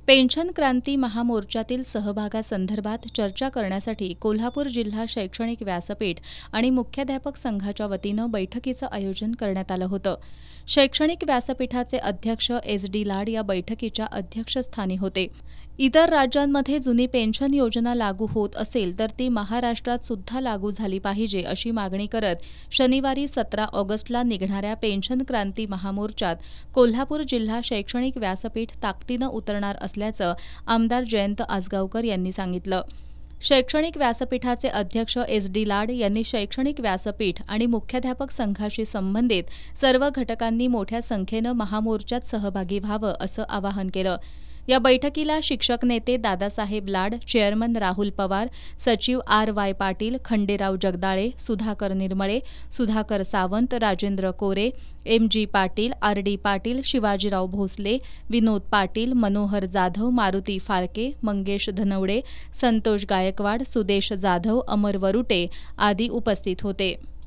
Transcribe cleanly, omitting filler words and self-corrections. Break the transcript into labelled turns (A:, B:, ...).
A: Pension क्रांती महामोर्चातील सहभागासंदर्भात चर्चा करण्यासाठी कोल्हापूर जिल्हा शैक्षणिक व्यासपीठ आणि मुख्याध्यापक संघाच्या वतीनं बैठकीचं आयोजन करण्यात आलं होतं. शैक्षणिक व्यासपीठाचे अध्यक्ष एस.डी. लाड या बैठकीच्या अध्यक्षस्थानी होते. इतर राज्यांमध्ये जुनी पेन्शन योजना लागू होत असेल तर ती महाराष्ट्रात सुद्धा लागू झाली पाहिजे अशी मागणी करत शनिवारी 17 ऑगस्टला निघणाऱ्या पेन्शन क्रांती महामोर्चात कोल्हापूर जिल्हा शैक्षणिक व्यासपीठ ताकदीनं उतरणार असल्याचं आमदार जयंत आसगावकर यांनी सांगितलं. शैक्षणिक व्यासपीठाचे अध्यक्ष एस.डी. लाड यांनी शैक्षणिक व्यासपीठ आणि मुख्याध्यापक संघाशी संबंधित सर्व घटकांनी मोठ्या संख्येनं महामोर्चात सहभागी व्हावं असं आवाहन केलं. या बैठकीला शिक्षक नेते दादासाहेब लाड, चेअरमन राहुल पवार, सचिव आर.वाय. पाटील, खंडेराव जगदाळे, सुधाकर निर्मळे, सुधाकर सावंत, राजेंद्र कोरे, एम.जी. पाटील, आर.डी. पाटील, शिवाजीराव भोसले, विनोद पाटील, मनोहर जाधव, मारुती फाळके, मंगेश धनवडे, संतोष गायकवाड, सुदेश जाधव, अमर वरुटे आदी उपस्थित होते.